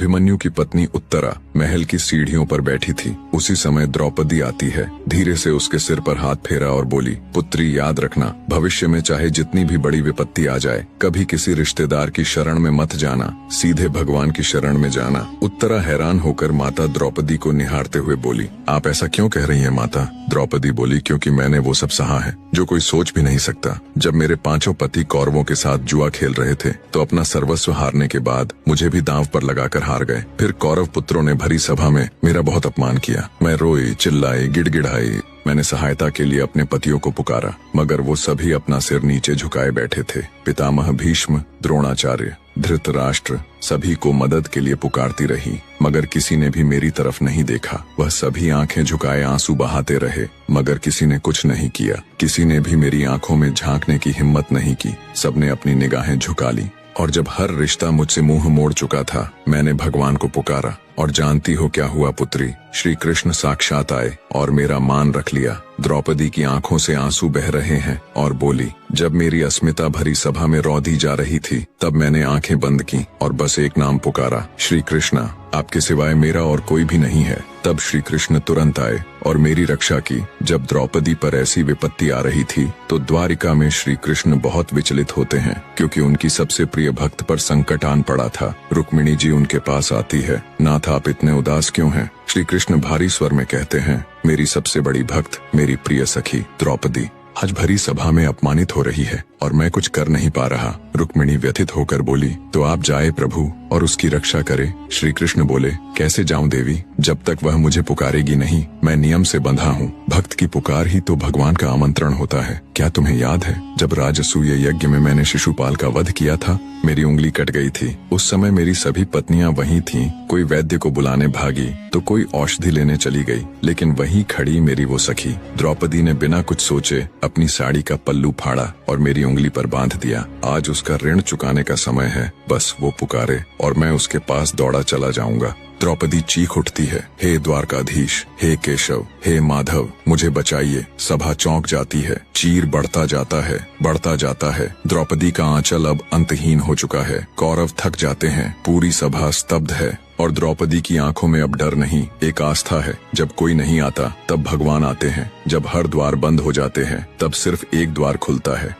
अभिमन्यु की पत्नी उत्तरा महल की सीढ़ियों पर बैठी थी। उसी समय द्रौपदी आती है। धीरे से उसके सिर पर हाथ फेरा और बोली, पुत्री याद रखना, भविष्य में चाहे जितनी भी बड़ी विपत्ति आ जाए, कभी किसी रिश्तेदार की शरण में मत जाना, सीधे भगवान की शरण में जाना। उत्तरा हैरान होकर माता द्रौपदी को निहारते हुए बोली, आप ऐसा क्यों कह रही हैं माता? द्रौपदी बोली, क्योंकि मैंने वो सब सहा है जो कोई सोच भी नहीं सकता। जब मेरे 5 पति कौरवों के साथ जुआ खेल रहे थे तो अपना सर्वस्व हारने के बाद मुझे भी दांव पर लगाकर हार गए। फिर कौरव पुत्रों ने भरी सभा में मेरा बहुत अपमान किया। मैं रोई, चिल्लाई, गिड़गिड़ाई। मैंने सहायता के लिए अपने पतियों को पुकारा, मगर वो सभी अपना सिर नीचे झुकाए बैठे थे। पितामह भीष्म, द्रोणाचार्य, धृतराष्ट्र सभी को मदद के लिए पुकारती रही, मगर किसी ने भी मेरी तरफ नहीं देखा। वह सभी आंखें झुकाए आंसू बहाते रहे, मगर किसी ने कुछ नहीं किया। किसी ने भी मेरी आंखों में झांकने की हिम्मत नहीं की। सबने अपनी निगाहें झुका ली। और जब हर रिश्ता मुझसे मुंह मोड़ चुका था, मैंने भगवान को पुकारा। और जानती हो क्या हुआ पुत्री? श्री कृष्ण साक्षात आए और मेरा मान रख लिया। द्रौपदी की आंखों से आंसू बह रहे हैं और बोली, जब मेरी अस्मिता भरी सभा में रौंदी जा रही थी, तब मैंने आंखें बंद की और बस एक नाम पुकारा, श्री कृष्णा, आपके सिवाय मेरा और कोई भी नहीं है। तब श्री कृष्ण तुरंत आए और मेरी रक्षा की। जब द्रौपदी पर ऐसी विपत्ति आ रही थी तो द्वारिका में श्री कृष्ण बहुत विचलित होते हैं, क्योंकि उनकी सबसे प्रिय भक्त पर संकट आन पड़ा था। रुक्मिणी जी उनके पास आती है, नाथ आप इतने उदास क्यों हैं? श्री कृष्ण भारी स्वर में कहते हैं, मेरी सबसे बड़ी भक्त, मेरी प्रिय सखी द्रौपदी आज भरी सभा में अपमानित हो रही है और मैं कुछ कर नहीं पा रहा। रुक्मिणी व्यथित होकर बोली, तो आप जाए प्रभु और उसकी रक्षा करे। श्री कृष्ण बोले, कैसे जाऊं देवी? जब तक वह मुझे पुकारेगी नहीं, मैं नियम से बंधा हूँ। भक्त की पुकार ही तो भगवान का आमंत्रण होता है। क्या तुम्हें याद है जब राजसूय यज्ञ में मैंने शिशुपाल का वध किया था? मेरी उंगली कट गई थी। उस समय मेरी सभी पत्नियां वहीं थीं। कोई वैद्य को बुलाने भागी तो कोई औषधि लेने चली गई, लेकिन वहीं खड़ी मेरी वो सखी द्रौपदी ने बिना कुछ सोचे अपनी साड़ी का पल्लू फाड़ा और मेरी उंगली पर बांध दिया। आज उसका ऋण चुकाने का समय है। बस वो पुकारे और मैं उसके पास दौड़ा चला जाऊंगा। द्रौपदी चीख उठती है, हे द्वारकाधीश, हे केशव, हे माधव, मुझे बचाइए। सभा चौंक जाती है। चीर बढ़ता जाता है। द्रौपदी का आंचल अब अंतहीन हो चुका है। कौरव थक जाते हैं। पूरी सभा स्तब्ध है और द्रौपदी की आंखों में अब डर नहीं, एक आस्था है। जब कोई नहीं आता तब भगवान आते हैं। जब हर द्वार बंद हो जाते हैं तब सिर्फ एक द्वार खुलता है।